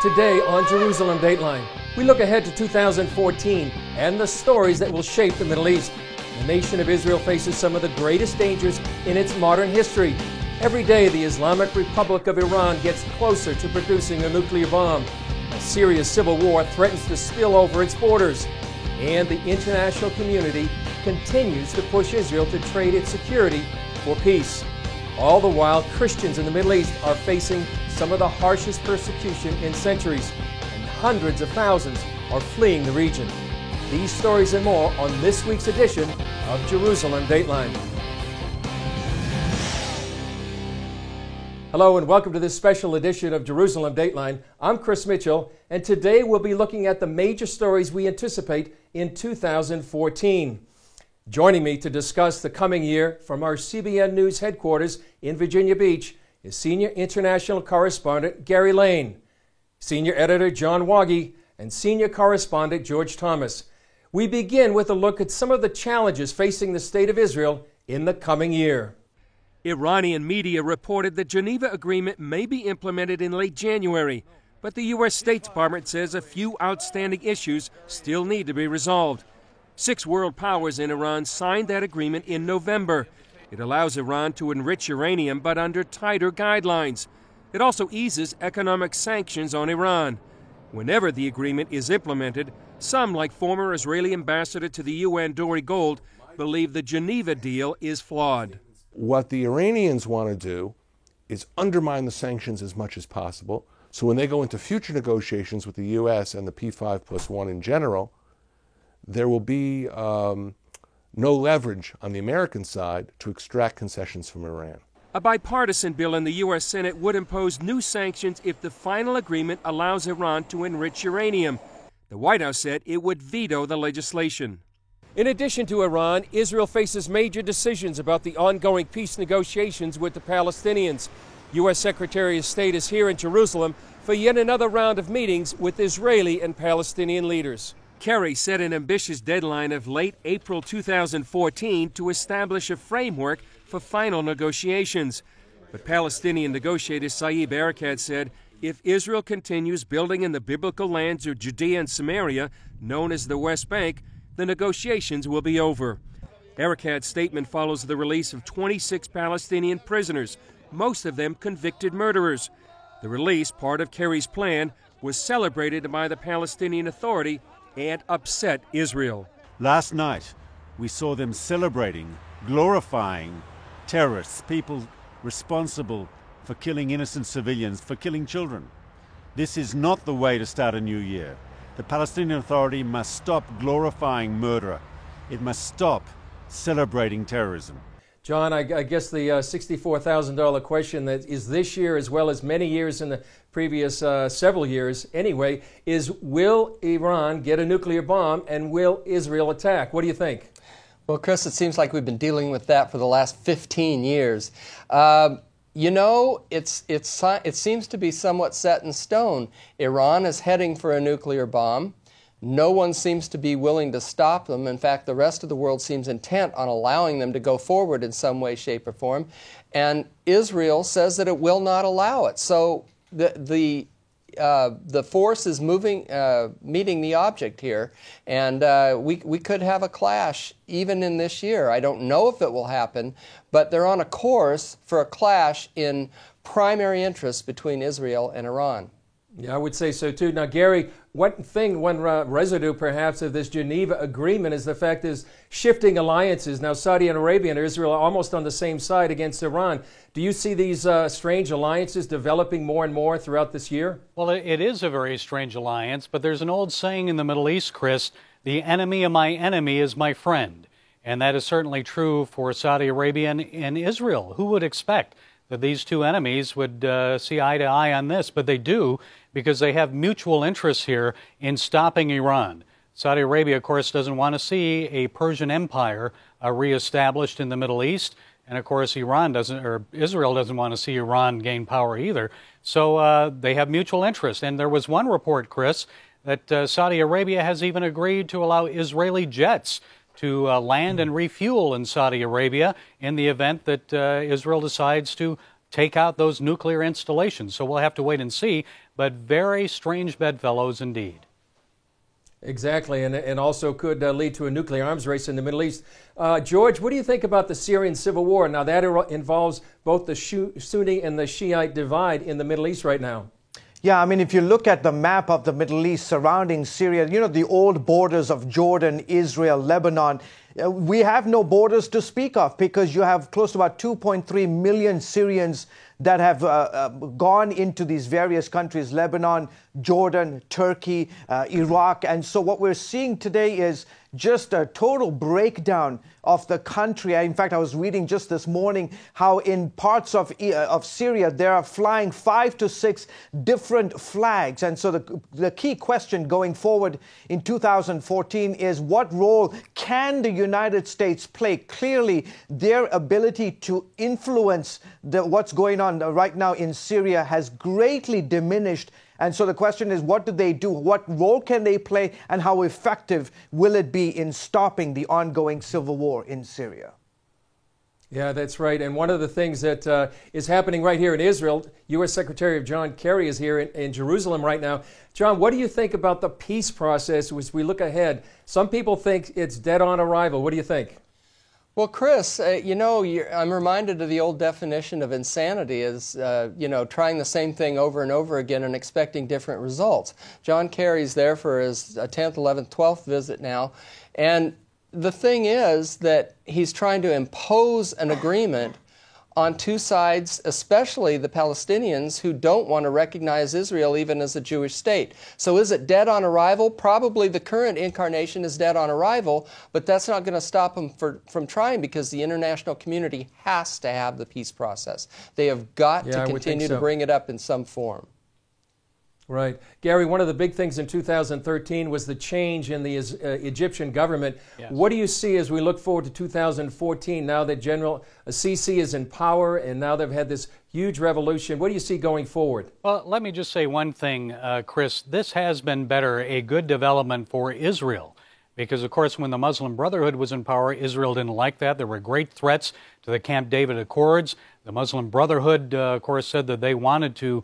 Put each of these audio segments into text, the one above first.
Today on Jerusalem Dateline, we look ahead to 2014 and the stories that will shape the Middle East. The nation of Israel faces some of the greatest dangers in its modern history. Every day, the Islamic Republic of Iran gets closer to producing a nuclear bomb. Syria's civil war threatens to spill over its borders. And the international community continues to push Israel to trade its security for peace. All the while, Christians in the Middle East are facing some of the harshest persecution in centuries, and hundreds of thousands are fleeing the region. These stories and more on this week's edition of Jerusalem Dateline. Hello and welcome to this special edition of Jerusalem Dateline. I'm Chris Mitchell, and today we'll be looking at the major stories we anticipate in 2014. Joining me to discuss the coming year from our CBN News headquarters in Virginia Beach is Senior International Correspondent Gary Lane, Senior Editor John Waggy, and Senior Correspondent George Thomas. We begin with a look at some of the challenges facing the State of Israel in the coming year. Iranian media reported the Geneva Agreement may be implemented in late January, but the U.S. State Department says a few outstanding issues still need to be resolved. 6 world powers in Iran signed that agreement in November. It allows Iran to enrich uranium, but under tighter guidelines. It also eases economic sanctions on Iran. Whenever the agreement is implemented, some, like former Israeli ambassador to the UN Dori Gold, believe the Geneva deal is flawed. What the Iranians want to do is undermine the sanctions as much as possible, so when they go into future negotiations with the U.S. and the P5+1 in general, there will be no leverage on the American side to extract concessions from Iran. A bipartisan bill in the U.S. Senate would impose new sanctions if the final agreement allows Iran to enrich uranium. The White House said it would veto the legislation. In addition to Iran, Israel faces major decisions about the ongoing peace negotiations with the Palestinians. U.S. Secretary of State is here in Jerusalem for yet another round of meetings with Israeli and Palestinian leaders. Kerry set an ambitious deadline of late April 2014 to establish a framework for final negotiations. But Palestinian negotiator Saeb Erekat said if Israel continues building in the biblical lands of Judea and Samaria, known as the West Bank, the negotiations will be over. Erekat's statement follows the release of 26 Palestinian prisoners, most of them convicted murderers. The release, part of Kerry's plan, was celebrated by the Palestinian Authority and upset Israel. Last night, we saw them celebrating, glorifying terrorists, people responsible for killing innocent civilians, for killing children. This is not the way to start a new year. The Palestinian Authority must stop glorifying murder. It must stop celebrating terrorism. John, I guess the $64,000 question that is this year as well as many years in the previous several years anyway, is will Iran get a nuclear bomb and will Israel attack? What do you think? Well, Chris, it seems like we've been dealing with that for the last 15 years. You know, it seems to be somewhat set in stone. Iran is heading for a nuclear bomb. No one seems to be willing to stop them. In fact, the rest of the world seems intent on allowing them to go forward in some way, shape, or form. And Israel says that it will not allow it. So the force is meeting the object here, and we could have a clash even in this year. I don't know if it will happen, but they're on a course for a clash in primary interests between Israel and Iran. Yeah, I would say so too. Now, Gary, one residue perhaps of this Geneva Agreement is the fact is shifting alliances. Now, Saudi Arabia and Israel are almost on the same side against Iran. Do you see these strange alliances developing more and more throughout this year? Well, it is a very strange alliance, but there's an old saying in the Middle East, Chris, the enemy of my enemy is my friend. And that is certainly true for Saudi Arabia and Israel. Who would expect that these two enemies would see eye to eye on this? But they do, because they have mutual interests here in stopping Iran. Saudi Arabia, of course, doesn't want to see a Persian empire reestablished in the Middle East. And, of course, Israel doesn't want to see Iran gain power either. So they have mutual interest. And there was one report, Chris, that Saudi Arabia has even agreed to allow Israeli jets to land and refuel in Saudi Arabia in the event that Israel decides to take out those nuclear installations. So we'll have to wait and see. but very strange bedfellows indeed. Exactly, and also could lead to a nuclear arms race in the Middle East. George, what do you think about the Syrian civil war? Now, that involves both the Sunni and the Shiite divide in the Middle East right now. Yeah, I mean, if you look at the map of the Middle East surrounding Syria, you know, the old borders of Jordan, Israel, Lebanon, we have no borders to speak of because you have close to about 2.3 million Syrians that have gone into these various countries, Lebanon, Jordan, Turkey, Iraq. And so what we're seeing today is just a total breakdown of the country. In fact, I was reading just this morning how in parts of Syria, they are flying 5 to 6 different flags. And so the key question going forward in 2014 is what role can the United States play? Clearly, their ability to influence what's going on right now in Syria has greatly diminished. And so the question is, what do they do? What role can they play? And how effective will it be in stopping the ongoing civil war in Syria? Yeah, that's right. And one of the things that is happening right here in Israel, U.S. Secretary of John Kerry is here in Jerusalem right now. John, what do you think about the peace process as we look ahead? Some people think it's dead on arrival. What do you think? Well, Chris, you know, I'm reminded of the old definition of insanity as, you know, trying the same thing over and over again and expecting different results. John Kerry's there for his 10th, 11th, 12th visit now. And the thing is that he's trying to impose an agreement on two sides, especially the Palestinians who don't want to recognize Israel even as a Jewish state. So is it dead on arrival? Probably the current incarnation is dead on arrival, but that's not going to stop them from trying because the international community has to have the peace process. They have got to continue to bring it up in some form. Right. Gary, one of the big things in 2013 was the change in the Egyptian government. Yes. What do you see as we look forward to 2014 now that General Sisi is in power and now they've had this huge revolution? What do you see going forward? Well, let me just say one thing, Chris. This has been a good development for Israel. Because, of course, when the Muslim Brotherhood was in power, Israel didn't like that. There were great threats to the Camp David Accords. The Muslim Brotherhood, of course, said that they wanted to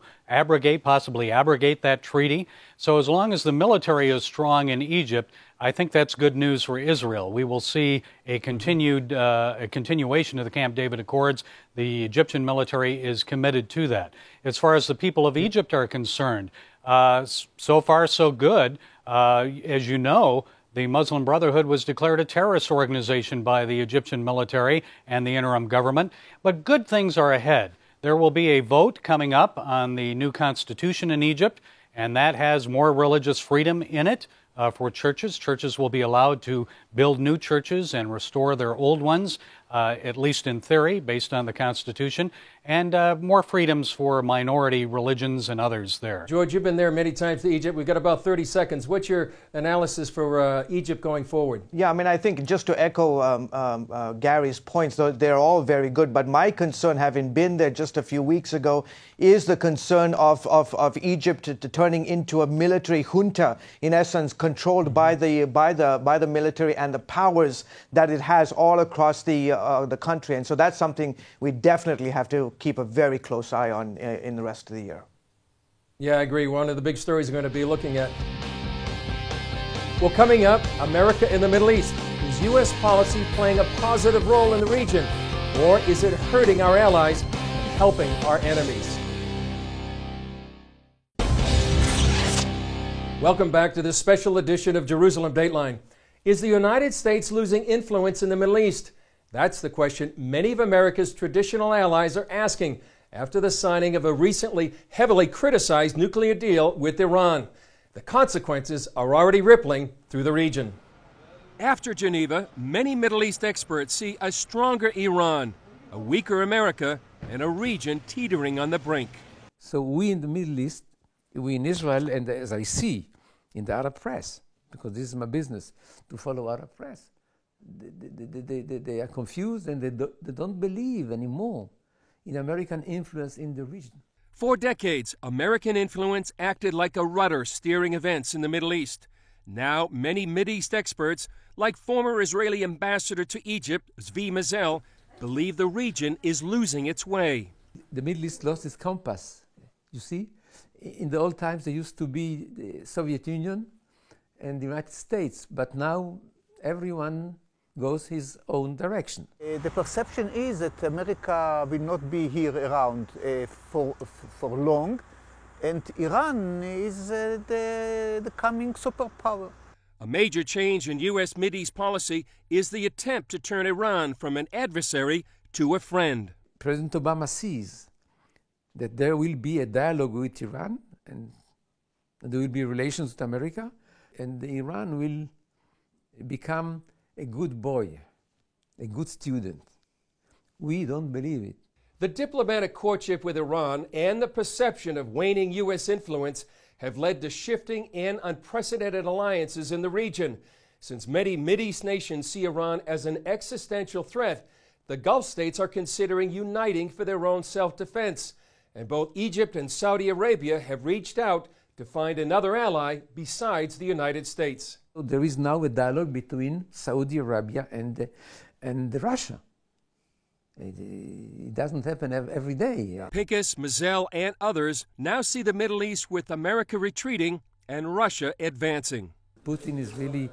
possibly abrogate that treaty. So as long as the military is strong in Egypt, I think that's good news for Israel. We will see a continuation of the Camp David Accords. The Egyptian military is committed to that. As far as the people of Egypt are concerned, so far so good. As you know, the Muslim Brotherhood was declared a terrorist organization by the Egyptian military and the interim government. But good things are ahead. There will be a vote coming up on the new constitution in Egypt, and that has more religious freedom in it for churches. Churches will be allowed to build new churches and restore their old ones, at least in theory, based on the Constitution, and more freedoms for minority religions and others there. George, you've been there many times to Egypt. We've got about 30 seconds. What's your analysis for Egypt going forward? Yeah, I mean, I think just to echo Gary's points, though they're all very good, but my concern, having been there just a few weeks ago, is the concern of Egypt turning into a military junta, in essence, controlled by the military and the powers that it has all across the country. And so that's something we definitely have to keep a very close eye on in the rest of the year. Yeah, I agree. One of the big stories we're going to be looking at. Well, coming up, America in the Middle East. Is U.S. policy playing a positive role in the region? Or is it hurting our allies and helping our enemies? Welcome back to this special edition of Jerusalem Dateline. Is the United States losing influence in the Middle East? That's the question many of America's traditional allies are asking after the signing of a recently heavily criticized nuclear deal with Iran. The consequences are already rippling through the region. After Geneva, many Middle East experts see a stronger Iran, a weaker America, and a region teetering on the brink. So we in the Middle East, we in Israel, and as I see in the Arab press, because this is my business, to follow Arab press, they are confused and they don't believe anymore in American influence in the region. For decades, American influence acted like a rudder steering events in the Middle East. Now, many Mideast experts, like former Israeli ambassador to Egypt, Zvi Mazel, believe the region is losing its way. The Middle East lost its compass, you see? In the old times, there used to be the Soviet Union and the United States, but now everyone goes his own direction. The perception is that America will not be here around for long, and Iran is the coming superpower. A major change in U.S. Mideast policy is the attempt to turn Iran from an adversary to a friend. President Obama sees that there will be a dialogue with Iran, and there will be relations with America, and Iran will become a good boy, a good student. We don't believe it. The diplomatic courtship with Iran and the perception of waning U.S. influence have led to shifting and unprecedented alliances in the region. Since many Mideast nations see Iran as an existential threat, the Gulf states are considering uniting for their own self-defense. And both Egypt and Saudi Arabia have reached out to find another ally besides the United States. There is now a dialogue between Saudi Arabia and Russia. It doesn't happen every day. Pincus, Mazel, and others now see the Middle East with America retreating and Russia advancing. Putin is really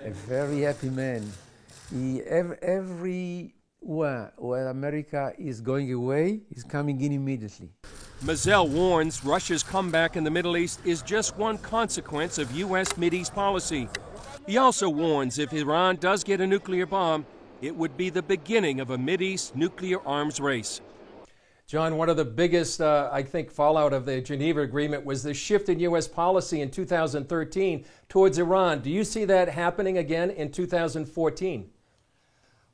a very happy man. Everywhere where America is going away, he's coming in immediately. Mazel warns Russia's comeback in the Middle East is just one consequence of U.S. Mideast policy. He also warns if Iran does get a nuclear bomb, it would be the beginning of a Mideast nuclear arms race. John, one of the biggest, I think, fallout of the Geneva Agreement was the shift in U.S. policy in 2013 towards Iran. Do you see that happening again in 2014?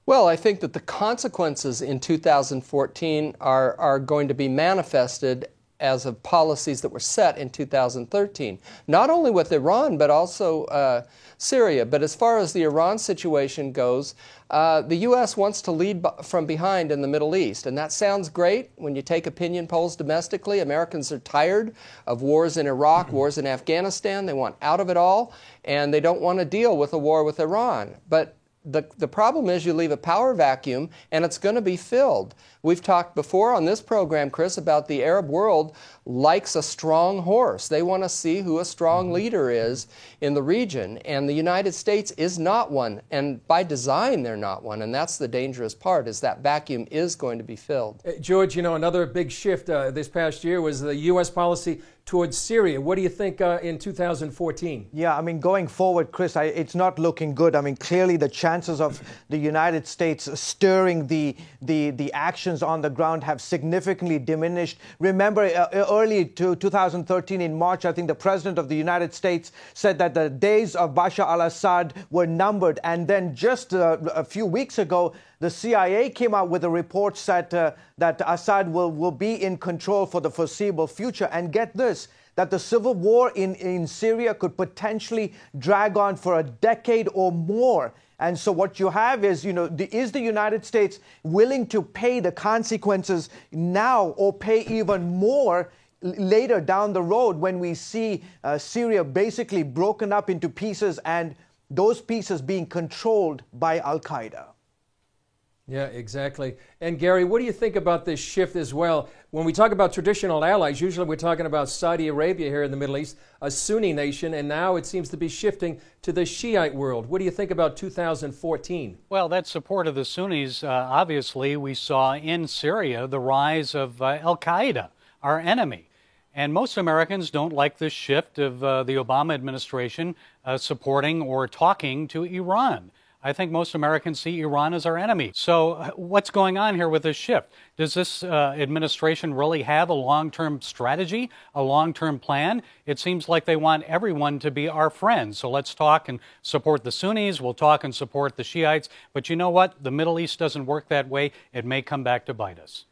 Well, I think that the consequences in 2014 are going to be manifested as of policies that were set in 2013, not only with Iran, but also Syria. But as far as the Iran situation goes, the U.S. wants to lead from behind in the Middle East, and that sounds great when you take opinion polls domestically. Americans are tired of wars in Iraq, wars in Afghanistan. They want out of it all, and they don't want to deal with a war with Iran. But the problem is you leave a power vacuum, and it's going to be filled. We've talked before on this program, Chris, about the Arab world likes a strong horse. They want to see who a strong leader is in the region, and the United States is not one. And by design, they're not one, and that's the dangerous part, is that vacuum is going to be filled. George, you know, another big shift this past year was the U.S. policy towards Syria. What do you think in 2014? Yeah, I mean, going forward, Chris, it's not looking good. I mean, clearly the chances of the United States stirring the actions on the ground have significantly diminished. Remember, early to 2013, in March, I think the President of the United States said that the days of Bashar al-Assad were numbered. And then just a few weeks ago, the CIA came out with a report that Assad will be in control for the foreseeable future. And get this, that the civil war in Syria could potentially drag on for a decade or more. And so what you have is, you know, is the United States willing to pay the consequences now or pay even more later down the road when we see Syria basically broken up into pieces and those pieces being controlled by Al-Qaeda? Yeah, exactly. And Gary, what do you think about this shift as well? When we talk about traditional allies, usually we're talking about Saudi Arabia here in the Middle East, a Sunni nation, and now it seems to be shifting to the Shiite world. What do you think about 2014? Well, that support of the Sunnis, obviously, we saw in Syria the rise of Al-Qaeda, our enemy. And most Americans don't like this shift of the Obama administration supporting or talking to Iran. I think most Americans see Iran as our enemy. So what's going on here with this shift? Does this administration really have a long-term strategy, a long-term plan? It seems like they want everyone to be our friends. So let's talk and support the Sunnis. We'll talk and support the Shiites. But you know what? The Middle East doesn't work that way. It may come back to bite us.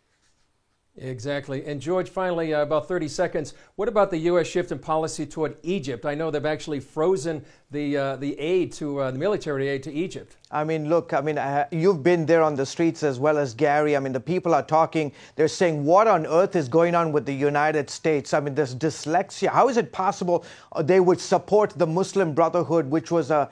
Exactly. And George, finally, about 30 seconds, what about the U.S. shift in policy toward Egypt? I know they've actually frozen the aid to the military aid to Egypt. I mean, look, I mean, you've been there on the streets as well as Gary. I mean, the people are talking. They're saying, what on earth is going on with the United States? I mean, there's dyslexia. How is it possible they would support the Muslim Brotherhood, which was a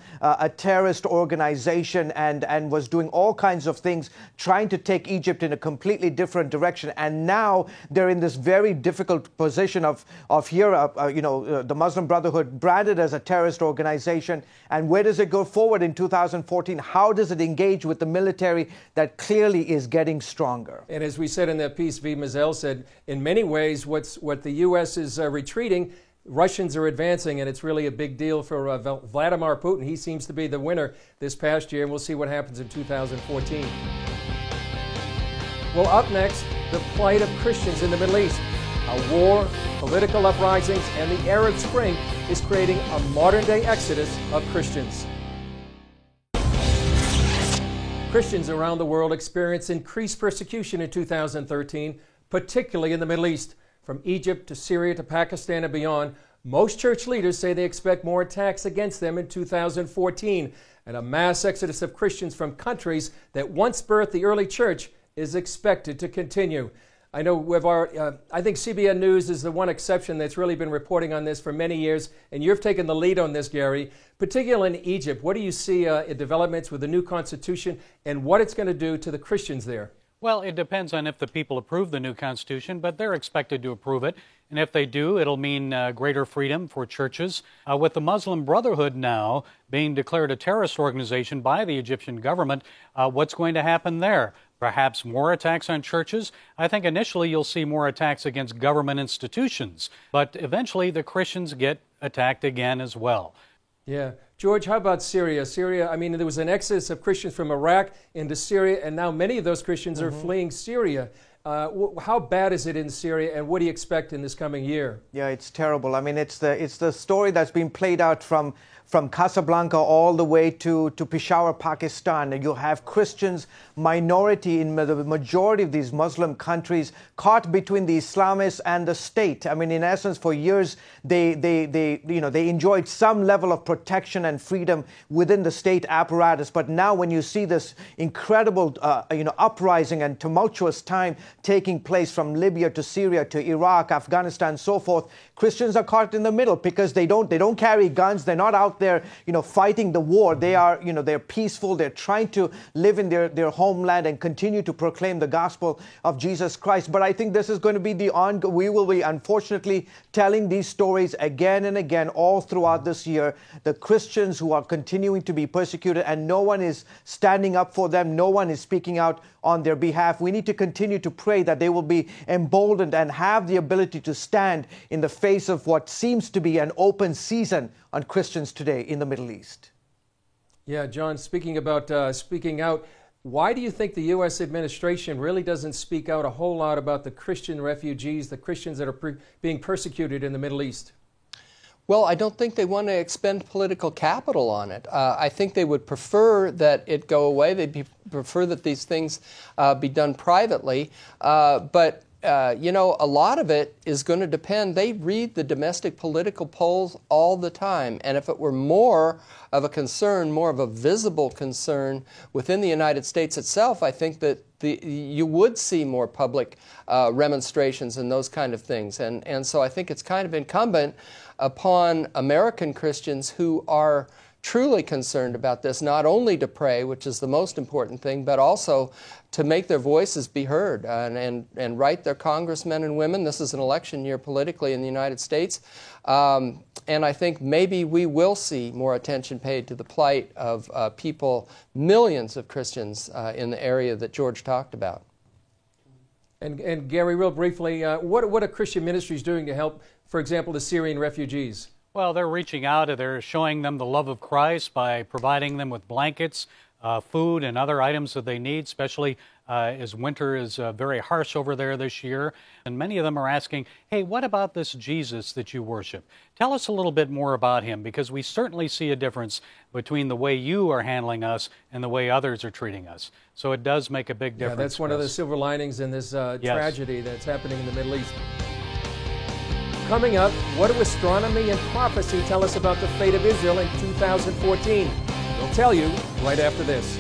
terrorist organization and was doing all kinds of things, trying to take Egypt in a completely different direction. And now they're in this very difficult position of here, the Muslim Brotherhood branded as a terrorist organization. And where does it go forward in 2014? How does it engage with the military that clearly is getting stronger? And as we said in that piece, V. Mazel said, in many ways, what the U.S. is retreating, Russians are advancing, and it's really a big deal for Vladimir Putin. He seems to be the winner this past year, and we'll see what happens in 2014. Well, up next, the plight of Christians in the Middle East. A war, political uprisings, and the Arab Spring is creating a modern-day exodus of Christians. Christians around the world experience increased persecution in 2013, particularly in the Middle East. From Egypt to Syria to Pakistan and beyond, most church leaders say they expect more attacks against them in 2014, and a mass exodus of Christians from countries that once birthed the early church is expected to continue. I know I think CBN News is the one exception that's really been reporting on this for many years, and you've taken the lead on this, Gary. Particularly in Egypt, what do you see in developments with the new constitution and what it's going to do to the Christians there? Well, it depends on if the people approve the new constitution, but they're expected to approve it. And if they do, it'll mean greater freedom for churches. With the Muslim Brotherhood now being declared a terrorist organization by the Egyptian government, what's going to happen there? Perhaps more attacks on churches? I think initially you'll see more attacks against government institutions, but eventually the Christians get attacked again as well. Yeah. George, how about Syria? Syria, I mean, there was an exodus of Christians from Iraq into Syria, and now many of those Christians are fleeing Syria. How bad is it in Syria, and what do you expect in this coming year? Yeah, it's terrible. I mean, it's the story that's been played out from Casablanca all the way to Peshawar, Pakistan. You have Christians, minority in the majority of these Muslim countries, caught between the Islamists and the state. I mean, in essence, for years they enjoyed some level of protection and freedom within the state apparatus. But now, when you see this incredible uprising and tumultuous time taking place from Libya to Syria to Iraq, Afghanistan, so forth, Christians are caught in the middle because they don't carry guns. They're not out there, fighting the war. They are, they're peaceful. They're trying to live in their homeland and continue to proclaim the gospel of Jesus Christ. But I think this is going to be we will be unfortunately telling these stories again and again all throughout this year. The Christians who are continuing to be persecuted, and no one is standing up for them. No one is speaking out on their behalf. We need to continue to pray that they will be emboldened and have the ability to stand in the face of what seems to be an open season on Christians today in the Middle East. Yeah, John, speaking about speaking out, why do you think the U.S. administration really doesn't speak out a whole lot about the Christian refugees, the Christians that are being persecuted in the Middle East? Well, I don't think they want to expend political capital on it. I think they would prefer that it go away. They'd prefer that these things be done privately. But a lot of it is going to depend. They read the domestic political polls all the time. And if it were more of a concern, more of a visible concern within the United States itself, I think that you would see more public remonstrations and those kind of things. And so I think it's kind of incumbent upon American Christians who are truly concerned about this, not only to pray, which is the most important thing, but also to make their voices be heard and write their congressmen and women. This is an election year politically in the United States. And I think maybe we will see more attention paid to the plight of people, millions of Christians in the area that George talked about. And Gary, real briefly, what are Christian ministries doing to help, for example, the Syrian refugees? Well, they're reaching out. They're showing them the love of Christ by providing them with blankets, food, and other items that they need, especially as winter is very harsh over there this year. And many of them are asking, hey, what about this Jesus that you worship? Tell us a little bit more about him, because we certainly see a difference between the way you are handling us and the way others are treating us. So it does make a big difference. Yeah, that's one of the silver linings in this tragedy that's happening in the Middle East. Coming up, what do astronomy and prophecy tell us about the fate of Israel in 2014? We'll tell you right after this.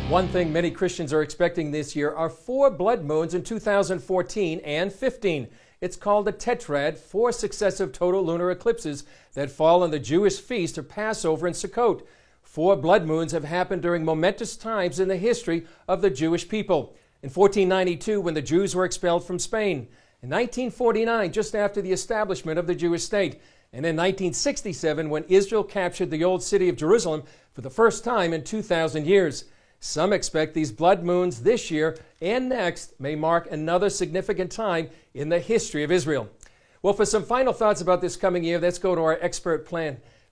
One thing many Christians are expecting this year are 4 blood moons in 2014 and 15. It's called a tetrad, 4 successive total lunar eclipses that fall on the Jewish feast of Passover and Sukkot. 4 blood moons have happened during momentous times in the history of the Jewish people. In 1492, when the Jews were expelled from Spain. In 1949, just after the establishment of the Jewish state. And in 1967, when Israel captured the old city of Jerusalem for the first time in 2,000 years. Some expect these blood moons this year and next may mark another significant time in the history of Israel. Well, for some final thoughts about this coming year, let's go to our expert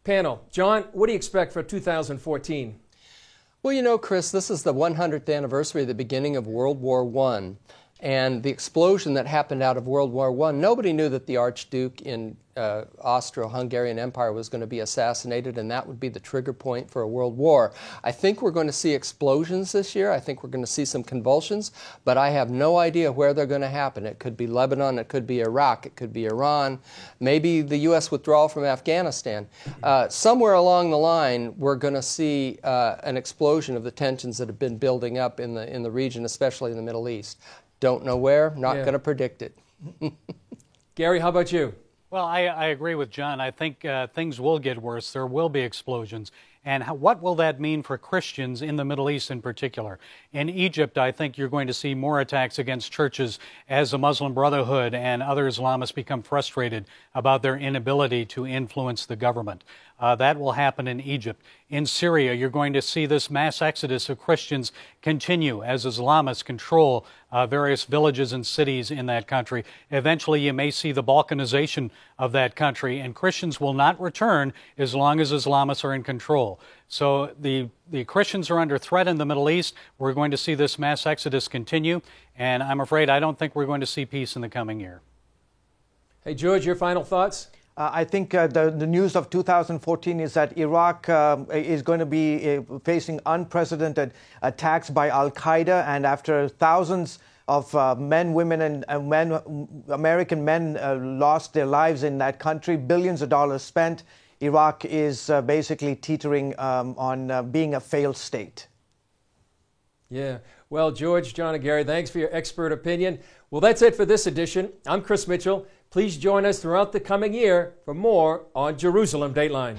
panel. John, what do you expect for 2014? Well, you know, Chris, this is the 100th anniversary of the beginning of World War I. And the explosion that happened out of World War I, nobody knew that the Archduke in Austro-Hungarian Empire was going to be assassinated, and that would be the trigger point for a world war. I think we're going to see explosions this year. I think we're going to see some convulsions, but I have no idea where they're going to happen. It could be Lebanon, it could be Iraq, it could be Iran, maybe the U.S. withdrawal from Afghanistan. Somewhere along the line, we're going to see an explosion of the tensions that have been building up in the region, especially in the Middle East. Don't know where, not going to predict it. Gary, how about you? Well, I agree with John. I think things will get worse. There will be explosions. And what will that mean for Christians in the Middle East in particular? In Egypt, I think you're going to see more attacks against churches as the Muslim Brotherhood and other Islamists become frustrated about their inability to influence the government. That will happen in Egypt. In Syria, you're going to see this mass exodus of Christians continue as Islamists control various villages and cities in that country. Eventually, you may see the balkanization of that country, and Christians will not return as long as Islamists are in control. So the Christians are under threat in the Middle East. We're going to see this mass exodus continue, and I'm afraid I don't think we're going to see peace in the coming year. Hey, George, your final thoughts? I think the news of 2014 is that Iraq is going to be facing unprecedented attacks by Al-Qaeda, and after thousands of men, women, and American men lost their lives in that country, billions of dollars spent, Iraq is basically teetering on being a failed state. Yeah. Well, George, John, and Gary, thanks for your expert opinion. Well, that's it for this edition. I'm Chris Mitchell. Please join us throughout the coming year for more on Jerusalem Dateline.